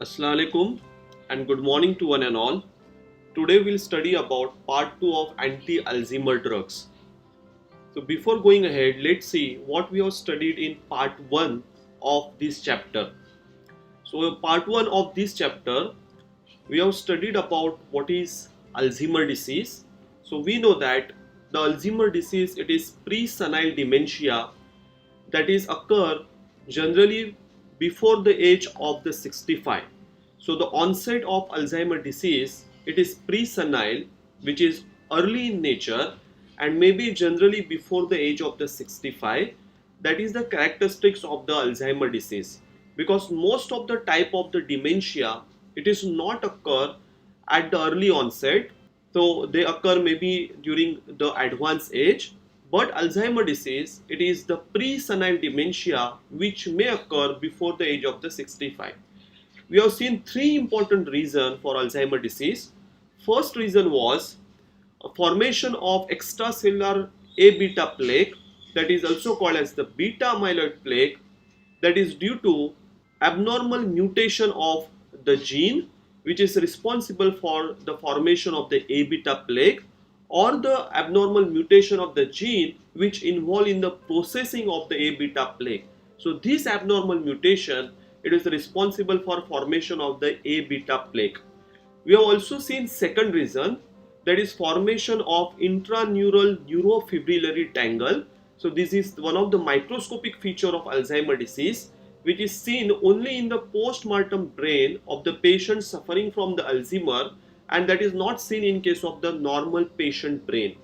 Assalamu alaikum and good morning to one and all. Today we'll study about part 2 of anti-Alzheimer drugs. So before going ahead, let's see what we have studied in part 1 of this chapter. So part 1 of this chapter, we have studied about what is Alzheimer disease. So we know that the Alzheimer disease, it is pre-senile dementia that is occur generally before the age of the 65. So the onset of Alzheimer disease, it is pre-senile, which is early in nature and maybe generally before the age of the 65. That is the characteristics of the Alzheimer disease, because most of the type of the dementia, it is not occur at the early onset, so they occur maybe during the advanced age. But Alzheimer disease, it is the pre-senile dementia which may occur before the age of the 65. We have seen three important reasons for Alzheimer disease. First reason was a formation of extracellular A beta plaque, that is also called as the beta amyloid plaque, that is due to abnormal mutation of the gene which is responsible for the formation of the A beta plaque, or the abnormal mutation of the gene which involve in the processing of the A beta plaque. So this abnormal mutation, it is responsible for formation of the A beta plaque. We have also seen second reason, that is formation of intraneural neurofibrillary tangle. So this is one of the microscopic feature of Alzheimer disease, which is seen only in the post-mortem brain of the patient suffering from the Alzheimer, and that is not seen in case of the normal patient brain.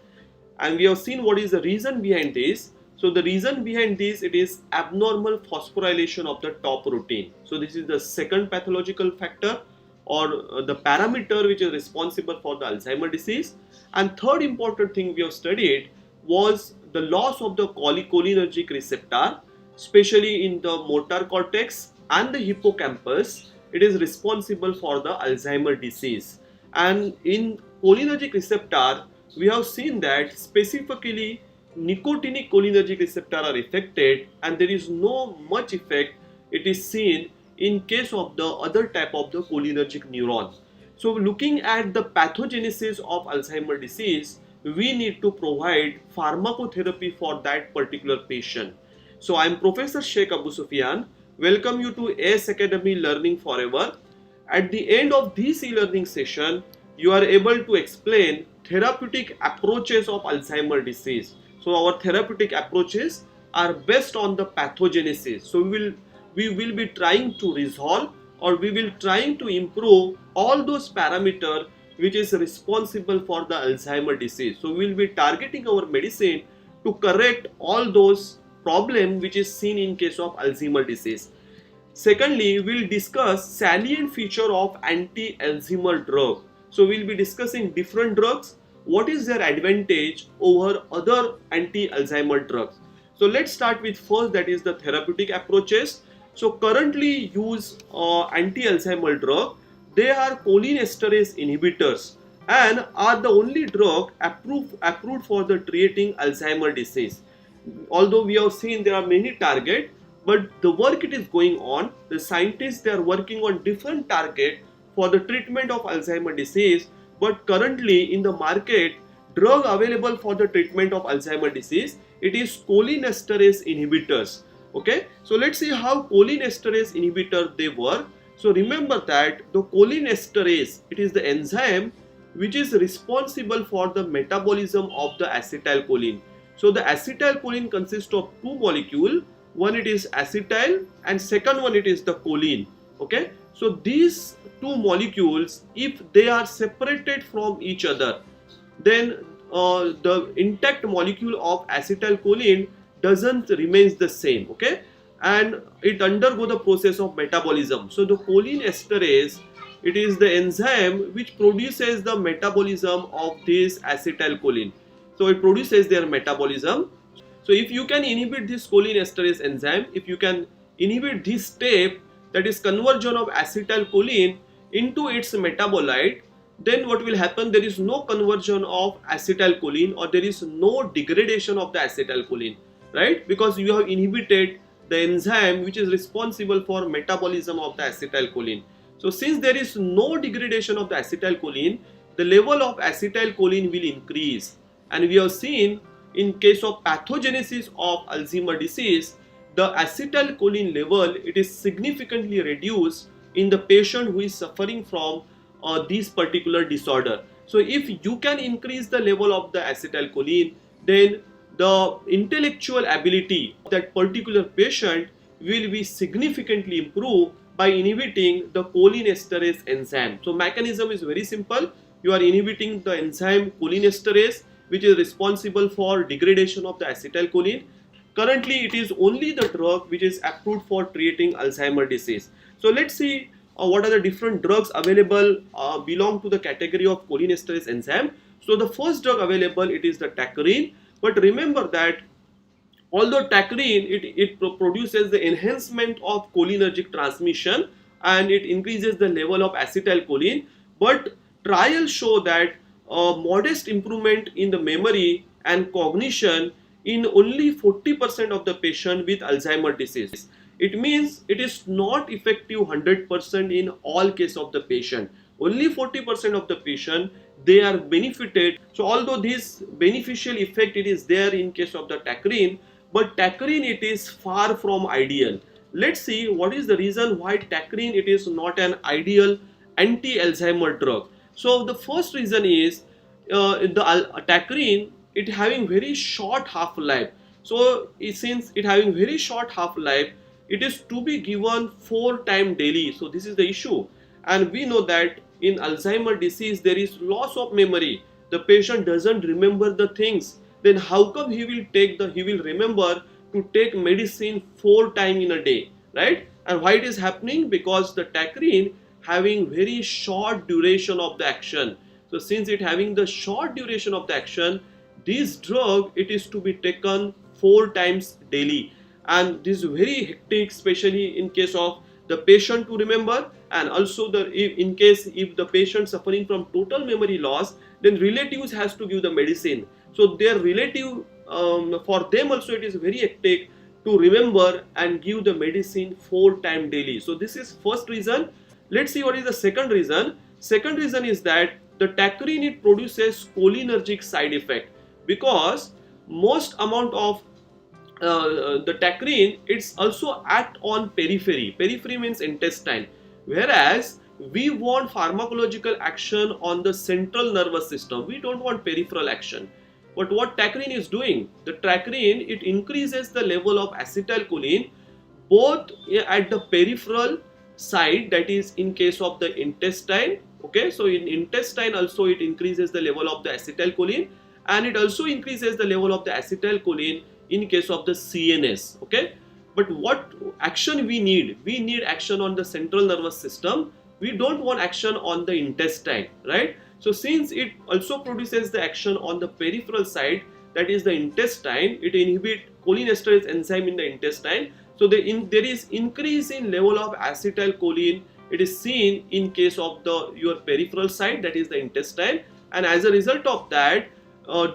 And we have seen what is the reason behind this. So the reason behind this, it is abnormal phosphorylation of the top protein. So this is the second pathological factor or the parameter which is responsible for the Alzheimer disease. And third important thing we have studied was the loss of the cholinergic receptor, especially in the motor cortex and the hippocampus. It is responsible for the Alzheimer disease. And in cholinergic receptor, we have seen that specifically nicotinic cholinergic receptor are affected, and there is no much effect it is seen in case of the other type of the cholinergic neuron. So looking at the pathogenesis of Alzheimer disease, we need to provide pharmacotherapy for that particular patient. So I am Professor Sheikh Abu Sufyan. Welcome you to AS Academy Learning Forever. At the end of this e-learning session, you are able to explain therapeutic approaches of Alzheimer disease. So our therapeutic approaches are based on the pathogenesis. So we will be trying to resolve, or we will trying to improve all those parameters which is responsible for the Alzheimer disease. So we will be targeting our medicine to correct all those problems which is seen in case of Alzheimer disease. Secondly, we'll discuss salient feature of anti-Alzheimer drug. So we'll be discussing different drugs, what is their advantage over other anti-Alzheimer drugs. So let's start with first, that is the therapeutic approaches. So currently used anti-Alzheimer drug, they are cholinesterase inhibitors and are the only drug approved for the treating Alzheimer disease. Although we have seen there are many targets, but the work it is going on, the scientists, they are working on different target for the treatment of Alzheimer disease. But currently in the market, drug available for the treatment of Alzheimer disease, it is cholinesterase inhibitors. Okay, so let's see how cholinesterase inhibitor they work. So remember that the cholinesterase, it is the enzyme which is responsible for the metabolism of the acetylcholine. So the acetylcholine consists of two molecules. One it is acetyl and second one it is the choline. Okay, so these two molecules, if they are separated from each other, then the intact molecule of acetylcholine doesn't remains the same. Okay, and it undergo the process of metabolism. So the cholinesterase, it is the enzyme which produces the metabolism of this acetylcholine. So it produces their metabolism. So if you can inhibit this cholinesterase enzyme, if you can inhibit this step, that is conversion of acetylcholine into its metabolite, then what will happen? There is no conversion of acetylcholine, or there is no degradation of the acetylcholine, right? Because you have inhibited the enzyme which is responsible for metabolism of the acetylcholine. So since there is no degradation of the acetylcholine, the level of acetylcholine will increase. And we have seen in case of pathogenesis of Alzheimer disease, the acetylcholine level, it is significantly reduced in the patient who is suffering from this particular disorder. So if you can increase the level of the acetylcholine, then the intellectual ability of that particular patient will be significantly improved by inhibiting the cholinesterase enzyme. So mechanism is very simple. You are inhibiting the enzyme cholinesterase, which is responsible for degradation of the acetylcholine. Currently, it is only the drug which is approved for treating Alzheimer disease. So let's see what are the different drugs available belong to the category of cholinesterase enzyme. So the first drug available, it is the tacrine. But remember that although tacrine, it produces the enhancement of cholinergic transmission and it increases the level of acetylcholine, but trials show that modest improvement in the memory and cognition in only 40% of the patient with Alzheimer disease. It means it is not effective 100% in all cases of the patient. Only 40% of the patient, they are benefited. So although this beneficial effect it is there in case of the tacrine, but tacrine it is far from ideal. Let's see what is the reason why tacrine it is not an ideal anti-Alzheimer drug. So the first reason is the tacrine, it having very short half-life. So since it having very short half-life, it is to be given 4 times daily. So this is the issue. And we know that in Alzheimer disease there is loss of memory. The patient doesn't remember the things. Then how come he will remember to take medicine 4 times in a day, right? And why it is happening? Because the tacrine having very short duration of the action. So since it having the short duration of the action, this drug it is to be taken 4 times daily, and this is very hectic, especially in case of the patient to remember, and also in case if the patient suffering from total memory loss, then relatives has to give the medicine. So their relative, for them also it is very hectic to remember and give the medicine 4 times daily. So this is first reason. Let's see what is the second reason. Second reason is that the tacrine it produces cholinergic side effect, because most amount of the tacrine it's also act on periphery. Periphery means intestine, whereas we want pharmacological action on the central nervous system. We don't want peripheral action. But what tacrine is doing, the tacrine it increases the level of acetylcholine both at the peripheral side, that is in case of the intestine. Okay, so in intestine also it increases the level of the acetylcholine, and it also increases the level of the acetylcholine in case of the CNS. Okay, but what action we need? We need action on the central nervous system. We don't want action on the intestine, right? So since it also produces the action on the peripheral side, that is the intestine, it inhibits cholinesterase enzyme in the intestine. So there is increase in level of acetylcholine. It is seen in case of your peripheral side, that is the intestine, and as a result of that,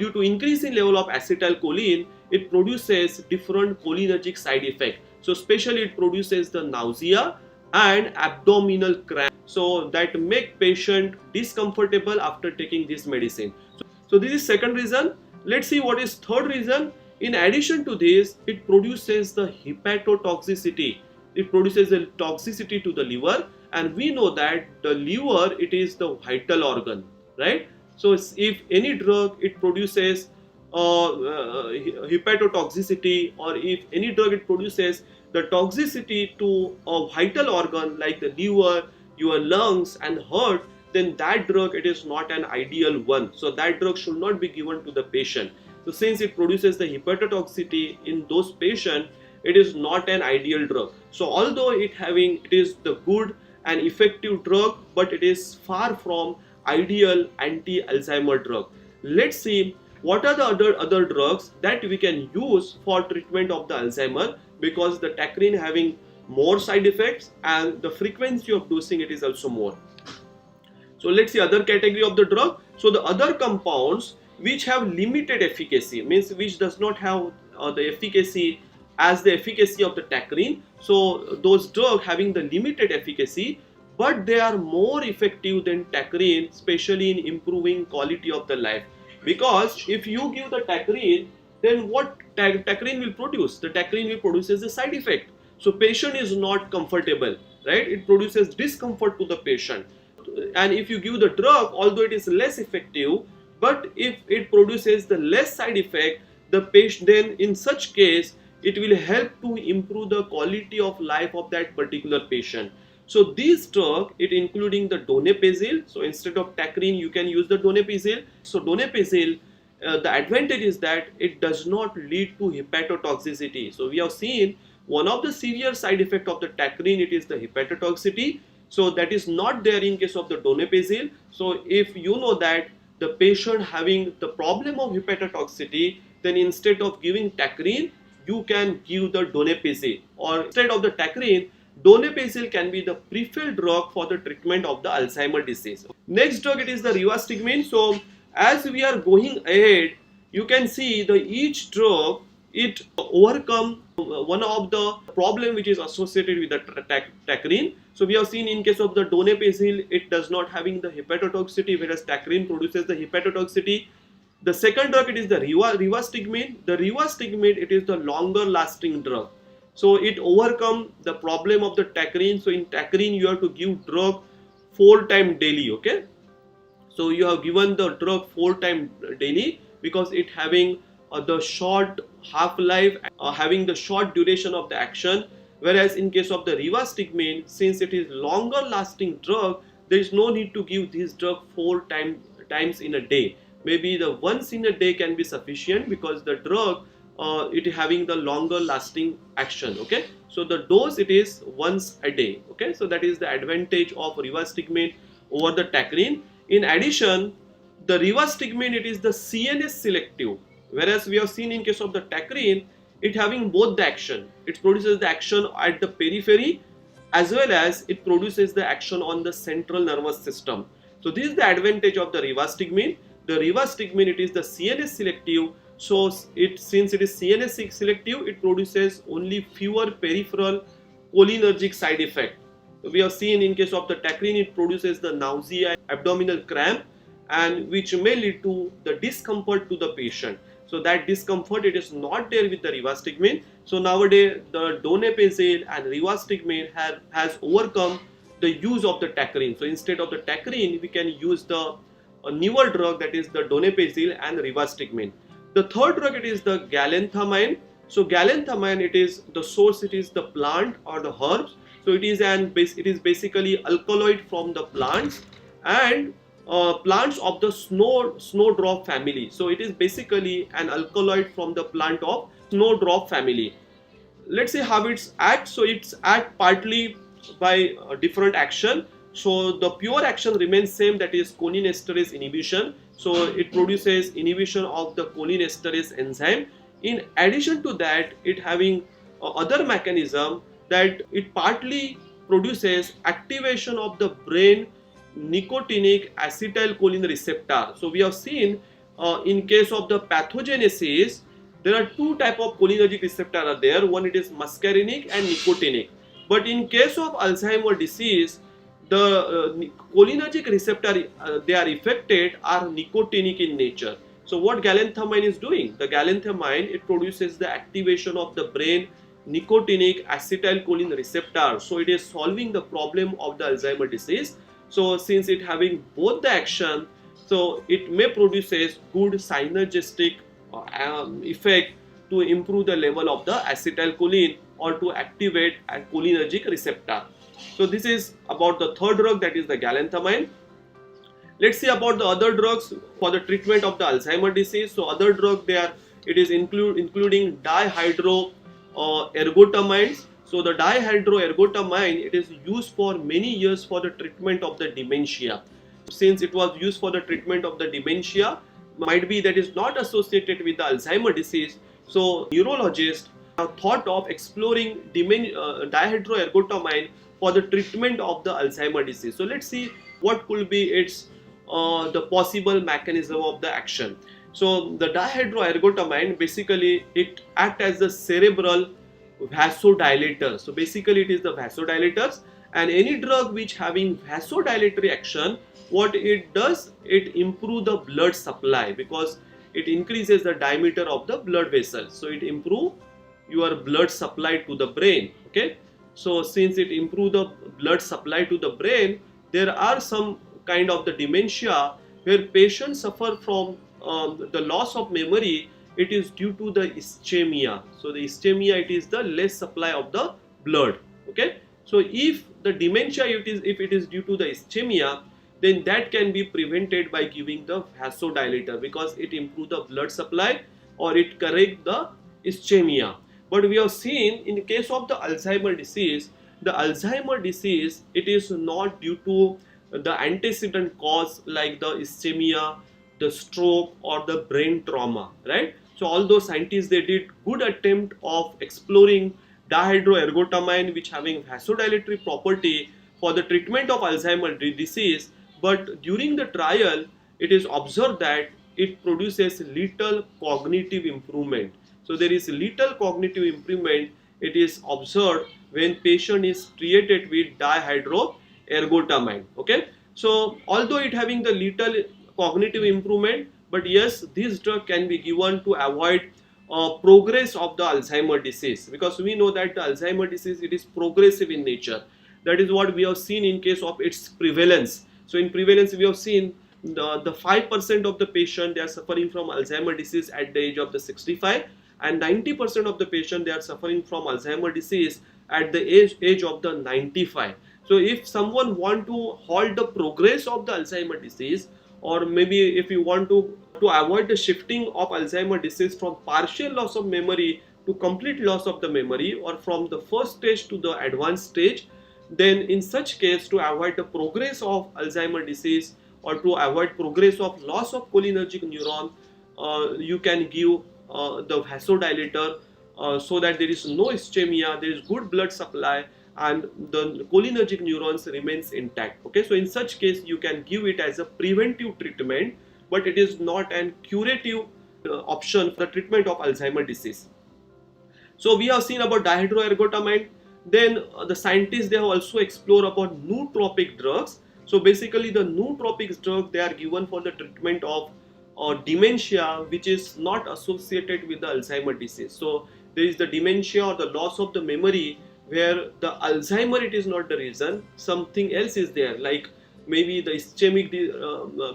due to increase in level of acetylcholine, it produces different cholinergic side effect. So especially it produces the nausea and abdominal cramp, so that make patient discomfortable after taking this medicine. So this is second reason. Let's see what is third reason. In addition to this, it produces the hepatotoxicity. It produces the toxicity to the liver, and we know that the liver it is the vital organ, right? So if any drug it produces hepatotoxicity, or if any drug it produces the toxicity to a vital organ like the liver, your lungs and heart, then that drug it is not an ideal one. So that drug should not be given to the patient. So since it produces the hepatotoxicity in those patients, it is not an ideal drug. So although it is the good and effective drug, but it is far from ideal anti-Alzheimer drug. Let's see what are the other drugs that we can use for treatment of the Alzheimer, because the tacrine having more side effects and the frequency of dosing it is also more. So let's see other category of the drug. So the other compounds which have limited efficacy, means which does not have the efficacy as the efficacy of the tacrine. So those drugs having the limited efficacy, but they are more effective than tacrine, especially in improving quality of the life. Because if you give the tacrine, then what tacrine will produce? The tacrine will produces the side effect. So patient is not comfortable, right? It produces discomfort to the patient. And if you give the drug, although it is less effective, but if it produces the less side effect, the patient, then in such case it will help to improve the quality of life of that particular patient. So these drug, it including the donepezil. So instead of tacrine, you can use the donepezil. So donepezil, the advantage is that it does not lead to hepatotoxicity. So we have seen one of the severe side effect of the tacrine, it is the hepatotoxicity. So that is not there in case of the donepezil. So if you know that the patient having the problem of hepatotoxicity, then instead of giving tacrine, you can give the donepezil, or instead of the tacrine, donepezil can be the preferred drug for the treatment of the Alzheimer disease. Next drug, it is the rivastigmine. So as we are going ahead, you can see the each drug, it overcome one of the problem which is associated with the tacrine. So we have seen in case of the donepezil, it does not having the hepatotoxicity, whereas tacrine produces the hepatotoxicity. The second drug, it is the rivastigmine. The rivastigmine, it is the longer lasting drug. So it overcome the problem of the tacrine. So in tacrine, you have to give drug 4 times daily. Okay. So you have given the drug 4 times daily because it having the short half-life, having the short duration of the action. Whereas in case of the rivastigmine, since it is longer lasting drug, there is no need to give this drug 4 times in a day. Maybe the once in a day can be sufficient because the drug it having the longer lasting action. Okay, so the dose, it is once a day. Okay, so that is the advantage of rivastigmine over the tacrine. In addition, the rivastigmine, it is the CNS selective, whereas we have seen in case of the tacrine, it having both the action. It produces the action at the periphery as well as it produces the action on the central nervous system. So this is the advantage of the rivastigmine. The rivastigmine, it is the CNS selective. So since it is CNS selective, it produces only fewer peripheral cholinergic side effect. So we have seen in case of the tacrine, it produces the nausea, abdominal cramp, and which may lead to the discomfort to the patient. So that discomfort, it is not there with the rivastigmine. So nowadays the donepezil and rivastigmine has overcome the use of the tacrine. So instead of the tacrine, we can use the newer drug, that is the donepezil and rivastigmine. The third drug, it is the galanthamine. So galanthamine, it is the source, it is the plant or the herbs. So it is basically alkaloid from the plants and plants of the snowdrop family. So it is basically an alkaloid from the plant of snowdrop family. Let's see how it's act. So it's act partly by different action. So the pure action remains same, that is cholinesterase inhibition. So it produces inhibition of the cholinesterase enzyme. In addition to that, it having other mechanism that it partly produces activation of the brain nicotinic acetylcholine receptor. So we have seen in case of the pathogenesis, there are 2 type of cholinergic receptor are there. One, it is muscarinic and nicotinic. But in case of Alzheimer disease, the cholinergic receptor they are affected are nicotinic in nature. So what galanthamine is doing? The galanthamine, it produces the activation of the brain nicotinic acetylcholine receptor. So it is solving the problem of the Alzheimer disease. So since it having both the action, so it may produces good synergistic effect to improve the level of the acetylcholine or to activate a cholinergic receptor. So this is about the third drug, that is the galanthamine. Let's see about the other drugs for the treatment of the Alzheimer disease. So other drug there, it is including dihydroergotamines. So the dihydroergotamine, it is used for many years for the treatment of the dementia. Since it was used for the treatment of the dementia, might be that is not associated with the Alzheimer disease. So neurologists have thought of exploring dihydroergotamine for the treatment of the Alzheimer disease. So let's see what could be its the possible mechanism of the action. So the dihydroergotamine, basically it acts as the cerebral vasodilator. So basically it is the vasodilators, And any drug which having vasodilatory action, what it does, it improve the blood supply because it increases the diameter of the blood vessels. So it improve your blood supply to the brain. Okay, so since it improve the blood supply to the brain, there are some kind of the dementia where patients suffer from the loss of memory. It is due to the ischemia. So the ischemia, it is the less supply of the blood. Okay, so if the dementia, if it is due to the ischemia, then that can be prevented by giving the vasodilator because it improves the blood supply or it correct the ischemia. But we have seen in the case of the Alzheimer disease, it is not due to the antecedent cause like the ischemia, the stroke or the brain trauma, right? So although scientists, they did good attempt of exploring dihydroergotamine which having vasodilatory property for the treatment of Alzheimer disease, but during the trial it is observed that it produces little cognitive improvement. So there is little cognitive improvement it is observed when patient is treated with dihydroergotamine. Okay, so although it having the little cognitive improvement, but yes, this drug can be given to avoid progress of the Alzheimer disease, because we know that the Alzheimer disease, it is progressive in nature. That is what we have seen in case of its prevalence. So in prevalence we have seen the 5% of the patient, they are suffering from Alzheimer disease at the age of the 65, and 90% of the patient, they are suffering from Alzheimer disease at the age of the 95. So if someone want to halt the progress of the Alzheimer disease, or maybe if you want to avoid the shifting of Alzheimer disease from partial loss of memory to complete loss of the memory, or from the first stage to the advanced stage, then in such case, to avoid the progress of Alzheimer disease or to avoid progress of loss of cholinergic neuron, you can give the vasodilator so that there is no ischemia, there is good blood supply, and the cholinergic neurons remains intact. Okay, so in such case you can give it as a preventive treatment, but it is not an curative option for the treatment of Alzheimer disease. So we have seen about dihydroergotamine. Then the scientists, they have also explored about nootropic drugs. So basically the nootropic drugs, they are given for the treatment of dementia which is not associated with the Alzheimer disease. So there is the dementia or the loss of the memory where the Alzheimer, it is not the reason, something else is there, like maybe the ischemic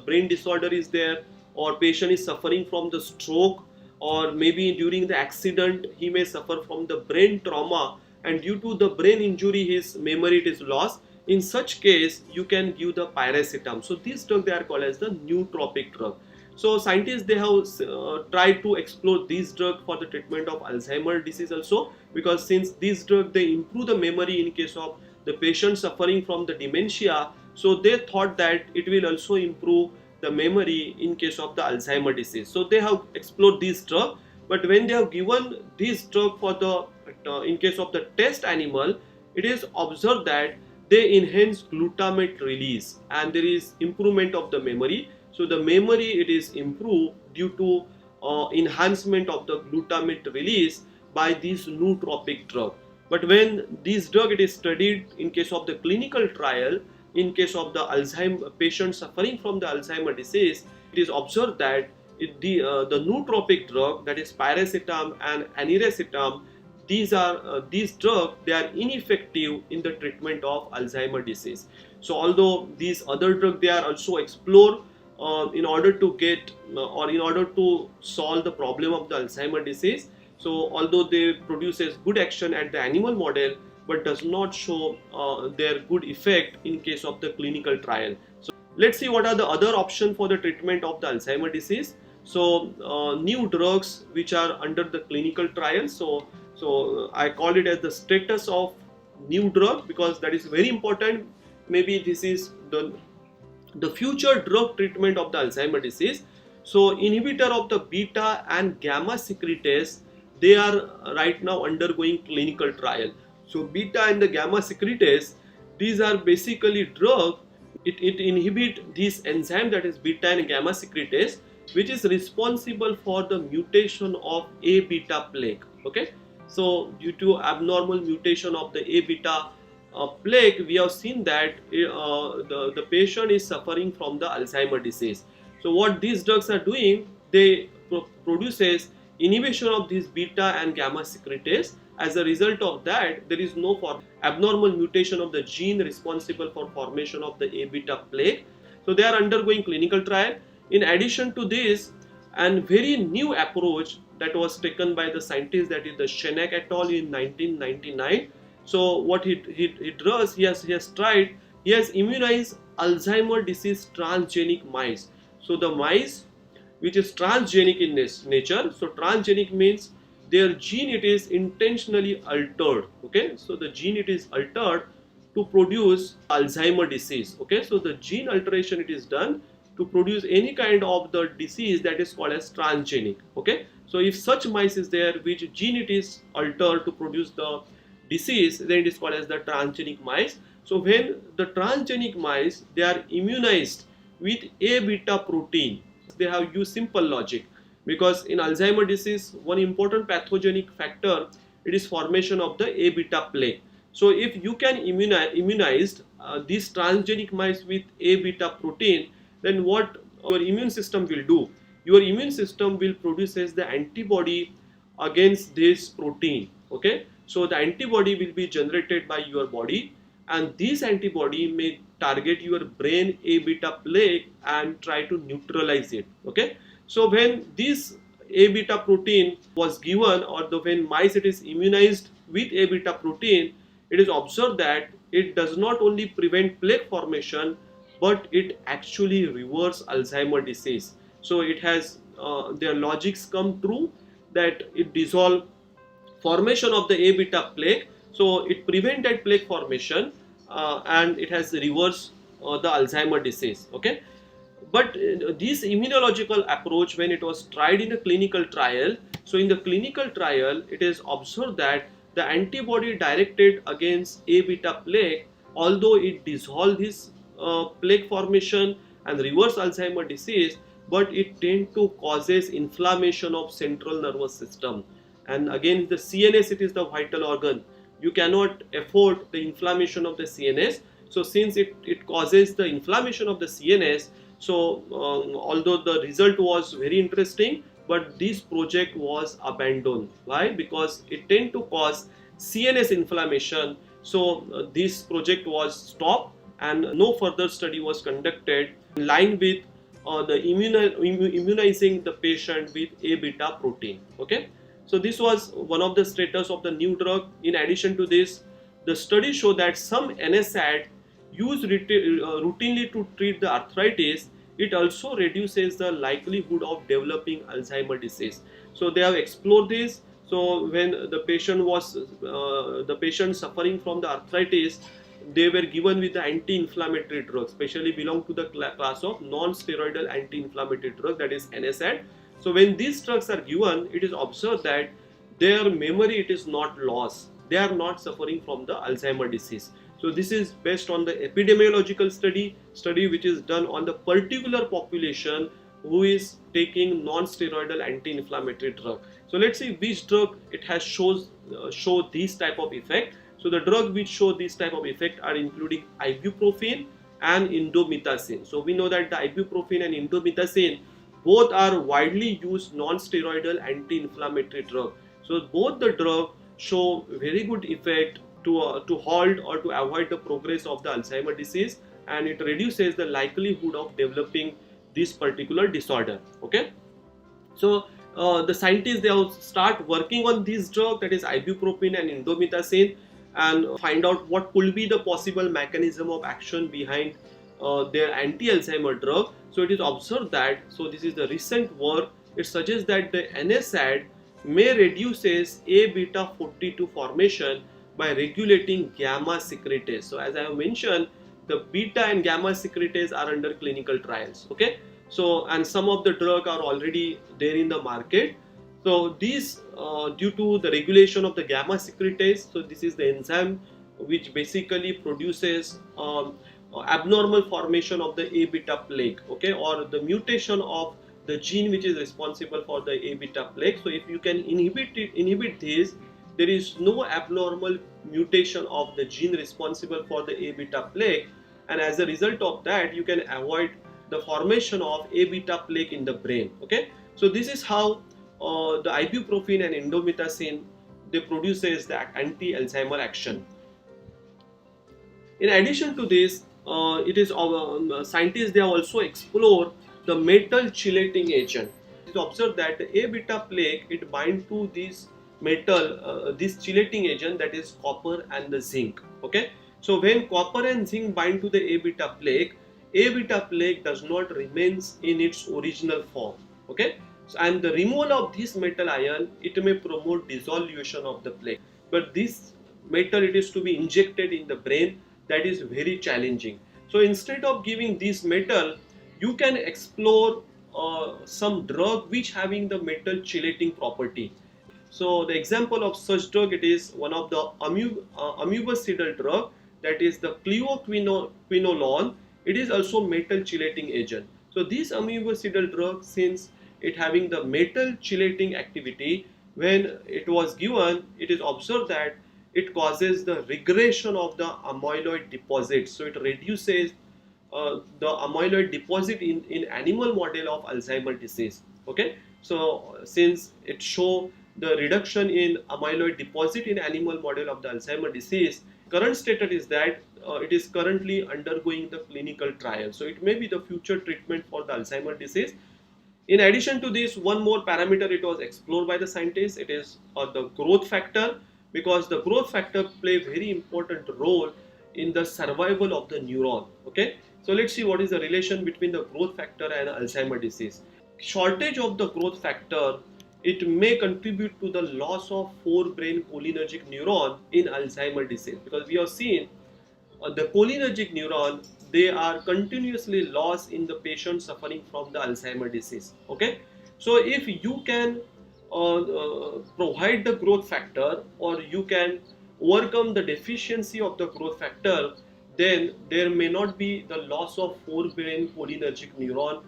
brain disorder is there, or patient is suffering from the stroke, or maybe during the accident he may suffer from the brain trauma, and due to the brain injury his memory it is lost. In such case you can give the paracetamol. So these drugs, they are called as the nootropic drug. So scientists, they have tried to explore these drugs for the treatment of Alzheimer disease also, because since these drugs, they improve the memory in case of the patient suffering from the dementia, so they thought that it will also improve the memory in case of the Alzheimer disease. So they have explored these drugs, but when they have given this drug for the in case of the test animal, it is observed that they enhance glutamate release and there is improvement of the memory. So the memory, it is improved due to enhancement of the glutamate release by this nootropic drug. But when this drug, it is studied in case of the clinical trial, in case of the Alzheimer patient suffering from the Alzheimer disease, it is observed that the nootropic drug, that is paracetamol and aniracetamol, these drugs, they are ineffective in the treatment of Alzheimer disease. So although these other drugs, they are also explored in order to get or in order to solve the problem of the Alzheimer disease. So although they produces good action at the animal model, but does not show their good effect in case of the clinical trial. So let's see what are the other options for the treatment of the Alzheimer disease. So new drugs which are under the clinical trial. So I call it as the status of new drug, because that is very important. Maybe this is the future drug treatment of the Alzheimer disease. So inhibitor of the beta and gamma secretase, they are right now undergoing clinical trial. So beta and the gamma secretase, these are basically drug. It inhibit this enzyme, that is beta and gamma secretase, which is responsible for the mutation of A beta plaque. Okay, so due to abnormal mutation of the A beta plague, we have seen that the patient is suffering from the Alzheimer disease. So what these drugs are doing, they produces inhibition of these beta and gamma secretase. As a result of that, there is no abnormal mutation of the gene responsible for formation of the A beta plaque. So they are undergoing clinical trial. In addition to this, and very new approach that was taken by the scientists, that is the Shenek et al. In 1999. So what he does, he has immunized Alzheimer disease transgenic mice. So the mice which is transgenic in nature. So transgenic means their gene it is intentionally altered. Okay, so the gene it is altered to produce Alzheimer disease. Okay, so the gene alteration it is done to produce any kind of the disease that is called as transgenic. Okay, so if such mice is there which gene it is altered to produce the disease, then it is called as the transgenic mice. So when the transgenic mice, they are immunized with A beta protein, they have used simple logic, because in Alzheimer disease one important pathogenic factor, it is formation of the A beta plaque. So if you can immunize these transgenic mice with A beta protein, then what your immune system will do? Your immune system will produce the antibody against this protein. Okay, so the antibody will be generated by your body, and this antibody may target your brain A beta plaque and try to neutralize it. Okay, so when this A beta protein was given, or when mice it is immunized with A beta protein, it is observed that it does not only prevent plaque formation, but it actually reverses Alzheimer disease. So it has their logics come true, that it dissolve formation of the A beta plaque, so it prevented plaque formation, and it has reversed the Alzheimer disease. Okay, but this immunological approach, when it was tried in a clinical trial, so in the clinical trial it is observed that the antibody directed against A beta plaque, although it dissolved this plaque formation and reverse Alzheimer disease, but it tend to causes inflammation of central nervous system. And again, the CNS, it is the vital organ. You cannot afford the inflammation of the CNS. So since it causes the inflammation of the CNS, so although the result was very interesting, but this project was abandoned. Why? Because it tend to cause CNS inflammation. So this project was stopped, and no further study was conducted in line with immunizing the patient with A beta protein. Okay, so this was one of the status of the new drug. In addition to this, the study showed that some NSAID used routinely to treat the arthritis, it also reduces the likelihood of developing Alzheimer disease. So they have explored this. So when the patient suffering from the arthritis, they were given with the anti-inflammatory drugs, especially belong to the class of non-steroidal anti-inflammatory drug, that is NSAID. So when these drugs are given, it is observed that their memory it is not lost. They are not suffering from the Alzheimer disease. So this is based on the epidemiological study which is done on the particular population who is taking non-steroidal anti-inflammatory drug. So let's see which drug it has show this type of effect. So the drug which show this type of effect are including ibuprofen and indomethacin. So we know that the ibuprofen and indomethacin both are widely used non-steroidal anti-inflammatory drug. So both the drug show very good effect to halt or to avoid the progress of the Alzheimer disease, and it reduces the likelihood of developing this particular disorder. Okay, so the scientists, they have start working on this drug, that is ibuprofen and indomethacin, and find out what could be the possible mechanism of action behind their anti-Alzheimer drug. So it is observed that, so this is the recent work, it suggests that the NSAID may reduces A beta 42 formation by regulating gamma secretase. So as I have mentioned, the beta and gamma secretase are under clinical trials. Okay, so and some of the drug are already there in the market. So these due to the regulation of the gamma secretase, so this is the enzyme which basically produces abnormal formation of the A beta plaque, okay, or the mutation of the gene which is responsible for the A beta plaque. So if you can inhibit this, there is no abnormal mutation of the gene responsible for the A beta plaque, and as a result of that you can avoid the formation of A beta plaque in the brain. Okay, so this is how the ibuprofen and indomethacin, they produces the anti-Alzheimer action. In addition to this, scientists, they have also explored the metal chelating agent. It is observed that the A beta plaque, it bind to this metal, this chelating agent, that is copper and the zinc. Okay, so when copper and zinc bind to the A beta plaque does not remains in its original form. Okay, so, and the removal of this metal ion, it may promote dissolution of the plaque. But this metal, it is to be injected in the brain, that is very challenging. So instead of giving this metal, you can explore some drug which having the metal chelating property. So the example of such drug, it is one of the amoebicidal drug, that is the cleoquinolone. It is also metal chelating agent. So this amoebicidal drug, since it having the metal chelating activity, when it was given, it is observed that it causes the regression of the amyloid deposit. So it reduces the amyloid deposit in animal model of Alzheimer disease. Okay, so since it show the reduction in amyloid deposit in animal model of the Alzheimer disease, current status is that it is currently undergoing the clinical trial. So it may be the future treatment for the Alzheimer disease. In addition to this, one more parameter it was explored by the scientists. It is the growth factor, because the growth factor play very important role in the survival of the neuron. Okay, so let's see what is the relation between the growth factor and Alzheimer disease. Shortage of the growth factor, it may contribute to the loss of forebrain cholinergic neuron in Alzheimer disease, because we have seen the cholinergic neuron, they are continuously lost in the patient suffering from the Alzheimer disease. Okay, so if you can provide the growth factor, or you can overcome the deficiency of the growth factor, then there may not be the loss of forebrain cholinergic neuron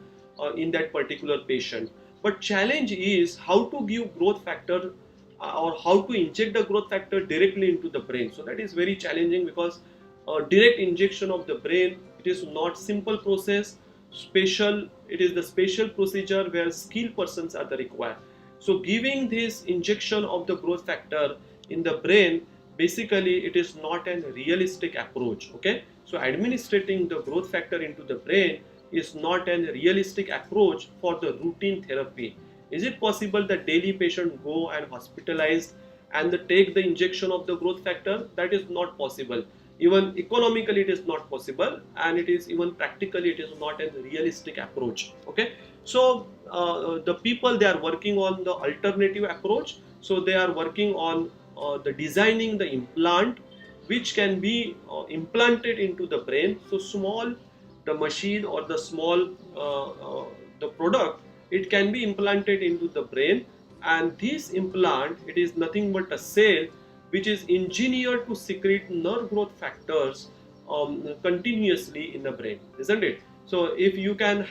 in that particular patient. But challenge is how to give growth factor or how to inject the growth factor directly into the brain. So that is very challenging, because direct injection of the brain, it is not simple process. It is the special procedure where skilled persons are the required. So giving this injection of the growth factor in the brain, basically it is not a realistic approach. Okay, so administrating the growth factor into the brain is not a realistic approach for the routine therapy. Is it possible that daily patient go and hospitalized and they take the injection of the growth factor? That is not possible. Even economically it is not possible, and it is even practically it is not a realistic approach. Okay, so the people, they are working on the alternative approach. So they are working on the designing the implant which can be implanted into the brain. So small the machine or the small the product, it can be implanted into the brain, and this implant, it is nothing but a cell which is engineered to secrete nerve growth factors continuously in the brain, isn't it? So if you can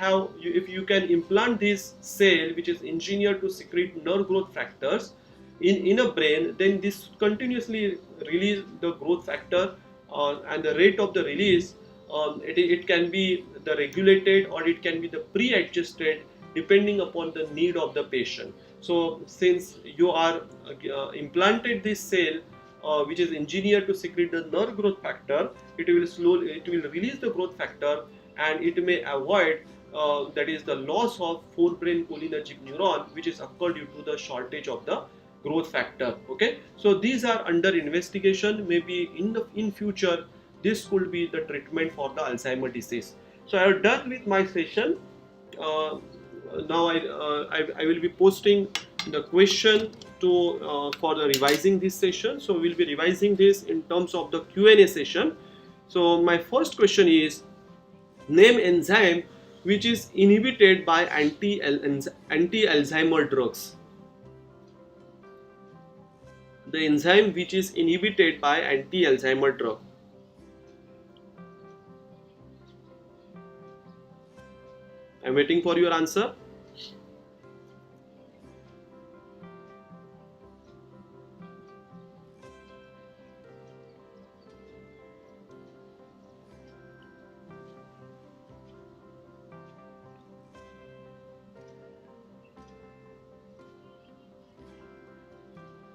implant this cell which is engineered to secrete nerve growth factors in a brain, then this continuously release the growth factor, and the rate of the release, it can be the regulated or it can be the pre-adjusted depending upon the need of the patient. So since you are implanted this cell which is engineered to secrete the nerve growth factor, it will release the growth factor, and it may avoid that is the loss of forebrain cholinergic neuron which is occurred due to the shortage of the growth factor. Okay, so these are under investigation. Maybe in future this could be the treatment for the Alzheimer disease. So I have done with my session. Now I will be posting the question to for the revising this session. So we will be revising this in terms of the Q&A session. So my first question is, name enzyme which is inhibited by anti-Alzheimer drugs. The enzyme which is inhibited by anti-Alzheimer drug. I am waiting for your answer.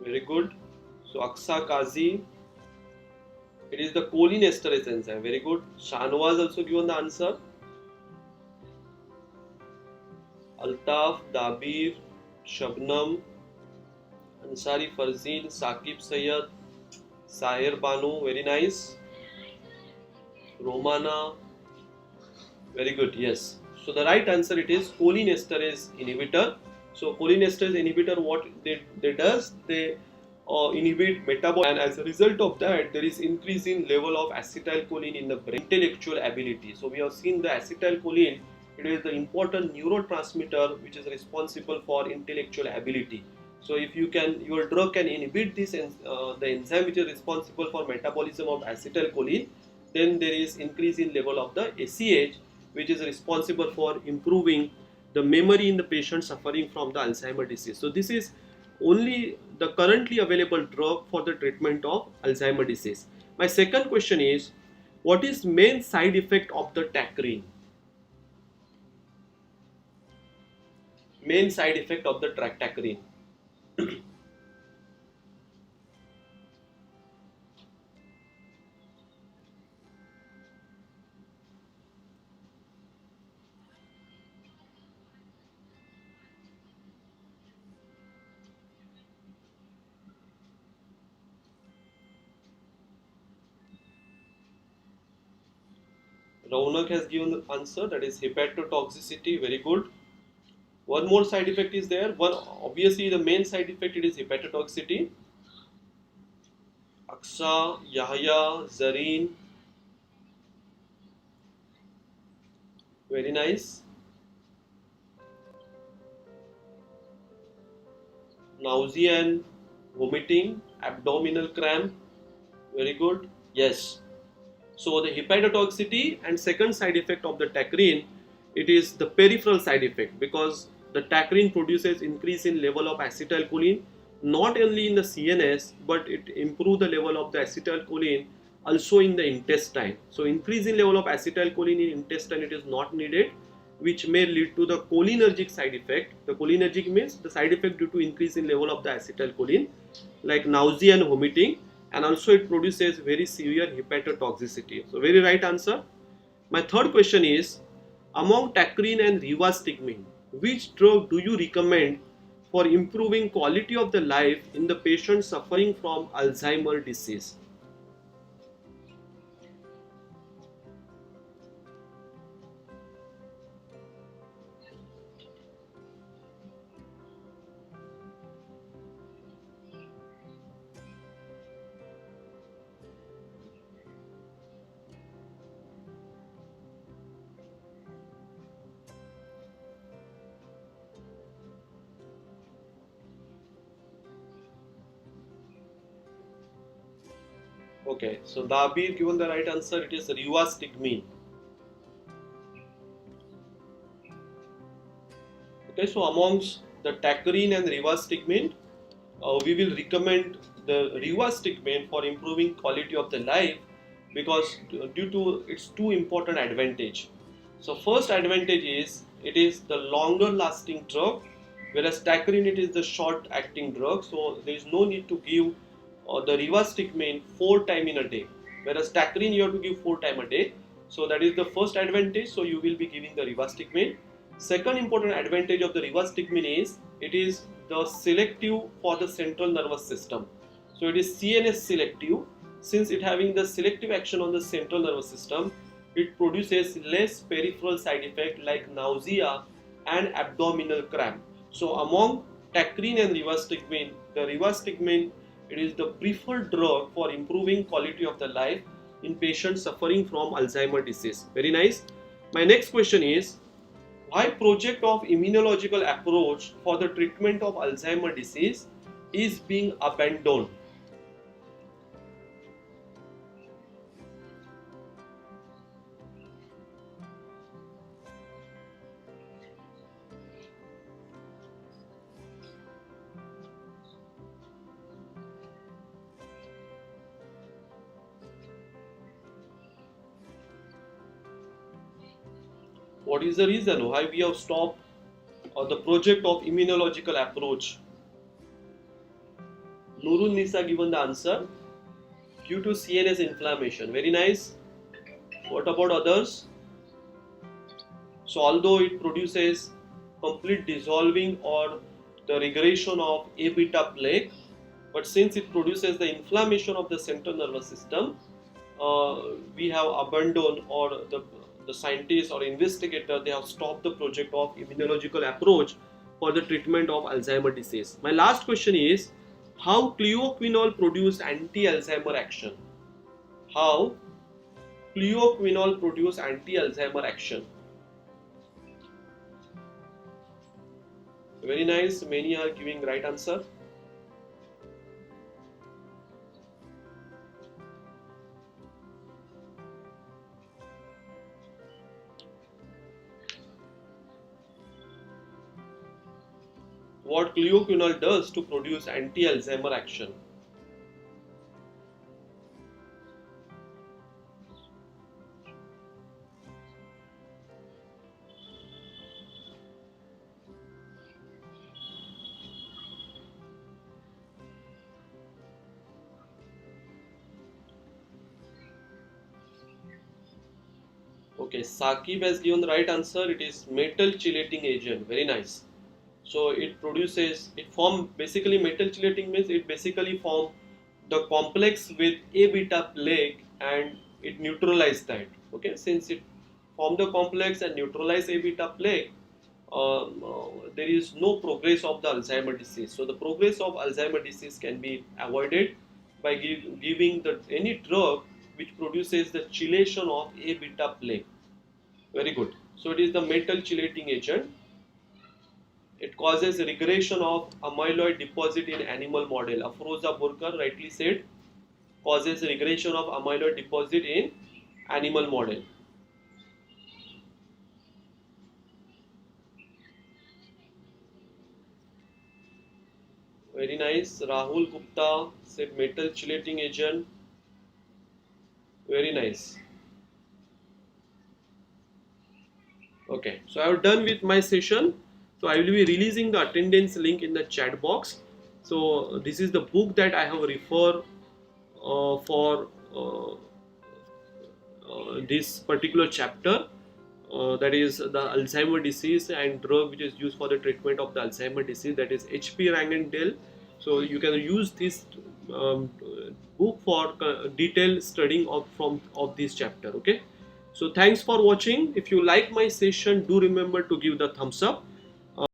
Very good. So Aksakazi, it is the cholinesterase enzyme. Very good. Shanwaz also given the answer. Altaf, Dabir, Shabnam, Ansari Farzin, Saqib Sayyad, Saher Banu, very nice. Romana, very good, yes. So the right answer it is cholinesterase inhibitor. So cholinesterase inhibitor, what they does, they inhibit metabolism, and as a result of that, there is increase in level of acetylcholine in the brain. Intellectual ability. So we have seen the acetylcholine. It is the important neurotransmitter which is responsible for intellectual ability. So if your drug can inhibit this the enzyme which is responsible for metabolism of acetylcholine, then there is increase in level of the ACH which is responsible for improving the memory in the patient suffering from the Alzheimer disease. So this is only the currently available drug for the treatment of Alzheimer disease. My second question is, what is main side effect of the tacrine? Main side effect of the tacrine. Raunak has given the answer, that is hepatotoxicity. Very good. One more side effect is there. One, obviously the main side effect it is hepatotoxicity. Aksa, Yahya, Zareen. Very nice. Nausea and vomiting, abdominal cramp. Very good. Yes. So the hepatotoxicity and second side effect of the tacrine, it is the peripheral side effect, because the tacrine produces increase in level of acetylcholine not only in the CNS, but it improve the level of the acetylcholine also in the intestine. So increase in level of acetylcholine in intestine it is not needed, which may lead to the cholinergic side effect. The cholinergic means the side effect due to increase in level of the acetylcholine, like nausea and vomiting, and also it produces very severe hepatotoxicity. So very right answer. My third question is, among tacrine and rivastigmine, which drug do you recommend for improving quality of the life in the patient suffering from Alzheimer disease? Okay, so Dabir given the right answer, it is rivastigmine. Okay, so amongst the tacrine and rivastigmine, we will recommend the rivastigmine for improving quality of the life, because due to its two important advantage. So first advantage is it is the longer lasting drug, whereas tacrine it is the short acting drug. So there is no need to give the rivastigmine 4 times in a day, whereas tacrine you have to give 4 times a day. So that is the first advantage. So you will be giving the rivastigmine. Second important advantage of the rivastigmine is it is the selective for the central nervous system. So it is CNS selective. Since it having the selective action on the central nervous system, it produces less peripheral side effect like nausea and abdominal cramp. So among tacrine and rivastigmine, the rivastigmine it is the preferred drug for improving quality of the life in patients suffering from Alzheimer disease. Very nice. My next question is, why project of immunological approach for the treatment of Alzheimer disease is being abandoned? What is the reason why we have stopped the project of immunological approach? Nurun Nisa given the answer. Due to CNS inflammation. Very nice. What about others? So although it produces complete dissolving or the regression of A beta plaque, but since it produces the inflammation of the central nervous system, we have abandoned, or the scientists or investigator, they have stopped the project of immunological approach for the treatment of Alzheimer disease. My last question is, how cleoquinol produce anti-Alzheimer action? How cleoquinol produce anti-Alzheimer action? Very nice, many are giving right answer. What cleoquinol does to produce anti-Alzheimer action? Okay, Saqib has given the right answer. It is metal chelating agent. Very nice. So it produces, it form, basically metal chelating means it basically form the complex with A beta plaque and it neutralize that. Okay, since it form the complex and neutralize A beta plaque, there is no progress of the Alzheimer disease. So the progress of Alzheimer disease can be avoided by giving any drug which produces the chelation of A beta plaque. Very good. So it is the metal chelating agent. It causes regression of amyloid deposit in animal model. Afroza Burkar rightly said, causes regression of amyloid deposit in animal model. Very nice. Rahul Gupta said metal chelating agent. Very nice. Okay, so I have done with my session. So I will be releasing the attendance link in the chat box. So this is the book that I have referred for this particular chapter. That is the Alzheimer disease and drug which is used for the treatment of the Alzheimer disease, that is HP Rangendale. So you can use this book for detailed studying of this chapter. Okay, so thanks for watching. If you like my session, do remember to give the thumbs up.